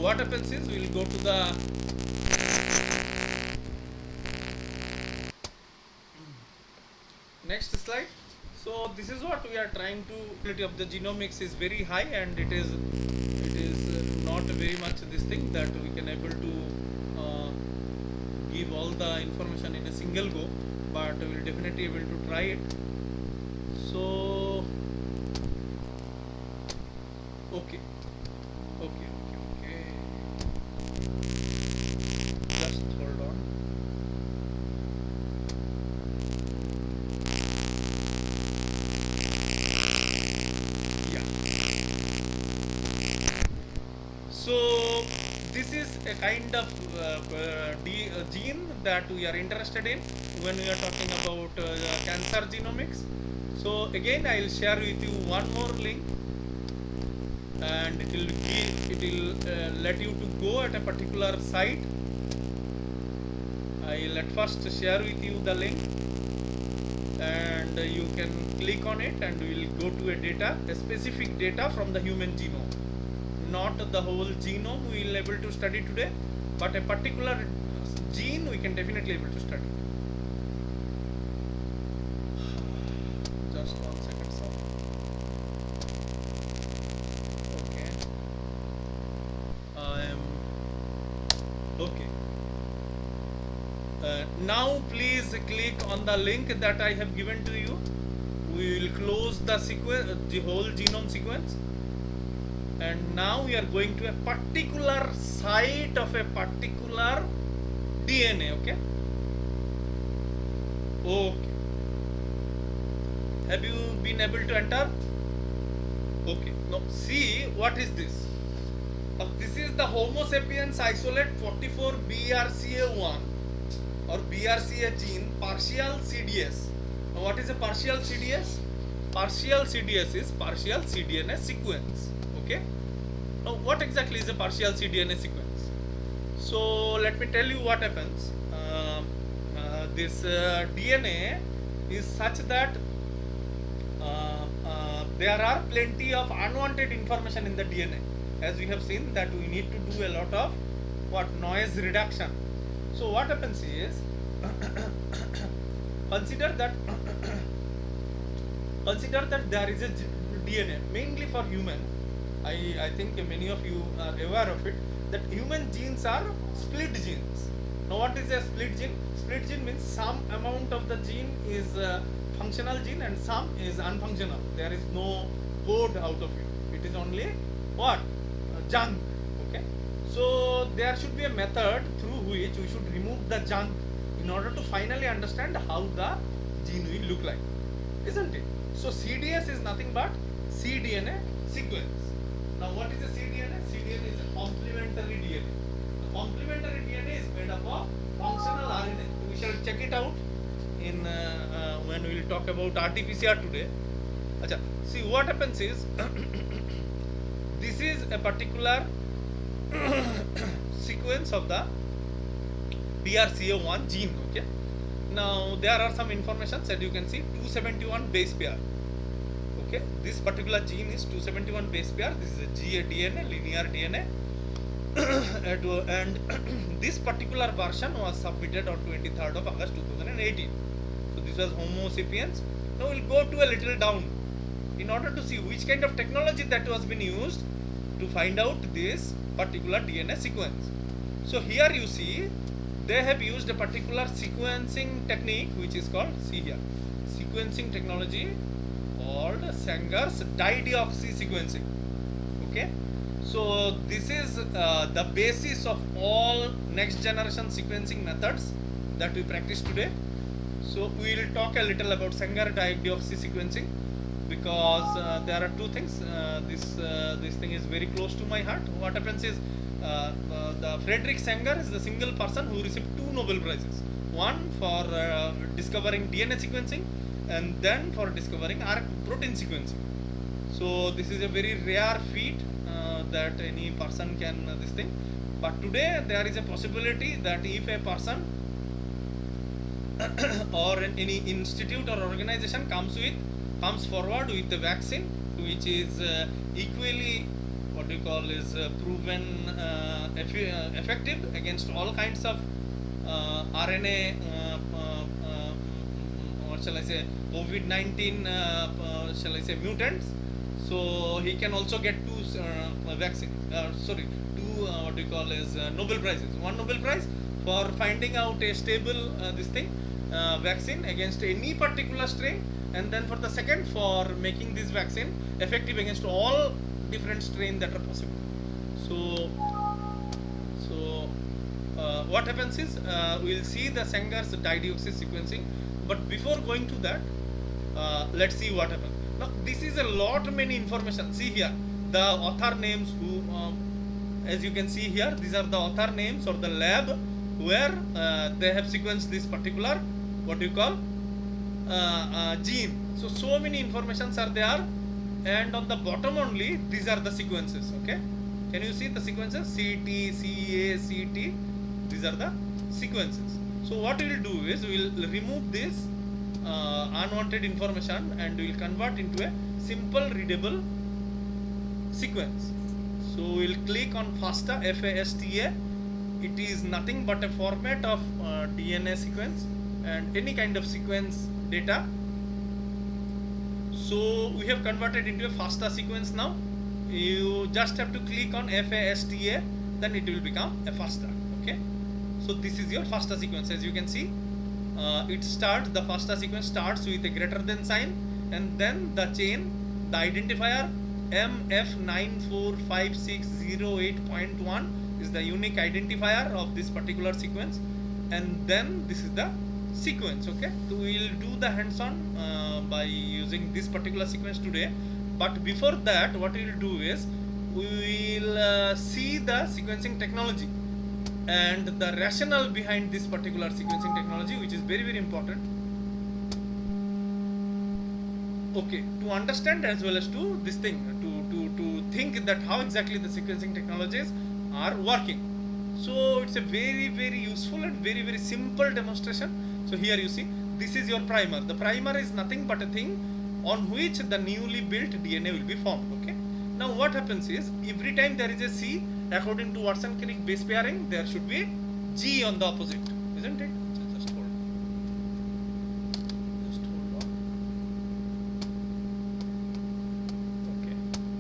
what happens is we will go to the next slide. So this is what we are trying to. Quality of the genomics is very high, and it is not very much this thing that we can able to give all the information in a single go, but we will definitely able to try it. So okay, okay, okay, okay. Just hold on. Yeah. So this is a kind of gene that we are interested in when we are talking about cancer genomics. So again, I will share with you one more link, and it will let you to go at a particular site. I will at first share with you the link, and you can click on it, and we will go to a specific data from the human genome. Not the whole genome we will able to study today, but a particular gene we can definitely able to study. Just 1 second, sir. Okay. I am okay. Now please click on the link that I have given to you. We will close the sequence, the whole genome sequence, and now we are going to a particular site of a particular DNA. Okay. Okay. Have you been able to enter? Okay. Now see what is this. This is the Homo sapiens isolate 44 BRCA1 or BRCA gene partial CDS. Now what is a partial CDS? Partial CDS is partial cDNA sequence. Okay. Now what exactly is a partial cDNA sequence? So let me tell you what happens. This DNA is such that there are plenty of unwanted information in the DNA. As we have seen that we need to do a lot of noise reduction. So what happens is consider that there is a DNA mainly for human. I think many of you are aware of it, that human genes are split genes. Now what is a split gene? Split gene means some amount of the gene is functional gene and some is unfunctional. There is no code out of it. It is only what? Junk. Okay. So there should be a method through which we should remove the junk in order to finally understand how the gene will look like. Isn't it? So CDS is nothing but cDNA sequence. Now what is a cDNA? cDNA is a complementary DNA. The complementary DNA is made up of functional RNA. We shall check it out in when we will talk about RT-PCR today. Achha, see what happens is this is a particular sequence of the BRCA1 gene. Okay. Now there are some information that you can see 271 base pair. Okay, this particular gene is 271 base pair. This is a DNA, linear DNA, and this particular version was submitted on 23rd of August 2018. So this was Homo sapiens. Now we'll go to a little down in order to see which kind of technology that was been used to find out this particular DNA sequence. So here you see they have used a particular sequencing technique which is called, see here, sequencing technology called Sanger's dideoxy sequencing. Okay, so this is the basis of all next generation sequencing methods that we practice today. So we will talk a little about Sanger dideoxy sequencing because there are two things. This thing is very close to my heart. What happens is the Frederick Sanger is the single person who received 2 Nobel Prizes. One for discovering DNA sequencing, and then for discovering protein sequencing. So this is a very rare feat that any person can this thing. But today there is a possibility that if a person or any institute or organization comes forward with a vaccine which is equally what do you call is proven effective against all kinds of RNA, what shall I say, COVID-19, shall I say, mutants. So he can also get two what do you call is Nobel Prizes. One Nobel Prize for finding out a stable vaccine against any particular strain, and then for the second for making this vaccine effective against all different strains that are possible. So what happens is we'll see the Sanger's dideoxy sequencing, but before going to that, let's see what happens. Now this is a lot many information. See here the author names who, as you can see here, these are the author names or the lab where they have sequenced this particular, what do you call, gene. So many informations are there, and on the bottom only these are the sequences. Okay, can you see the sequences? CT, CA, CT, these are the sequences. So what we will do is we will remove this unwanted information and we will convert into a simple readable sequence. So we will click on FASTA, FASTA. It is nothing but a format of DNA sequence and any kind of sequence data. So we have converted into a FASTA sequence now. You just have to click on FASTA, then it will become a FASTA. Okay, so this is your FASTA sequence. As you can see, the FASTA sequence starts with a greater than sign, and then the chain, the identifier MF945608.1 is the unique identifier of this particular sequence, and then this is the sequence. Okay, so we will do the hands-on by using this particular sequence today, but before that what we will do is we will see the sequencing technology and the rationale behind this particular sequencing technology, which is very, very important. Okay, to understand as well as to this thing, to think that how exactly the sequencing technologies are working. So it's a very, very useful and very, very simple demonstration. So here you see, this is your primer. The primer is nothing but a thing on which the newly built DNA will be formed. Okay, now what happens is every time there is a C, according to Watson-Crick base pairing, there should be G on the opposite, isn't it?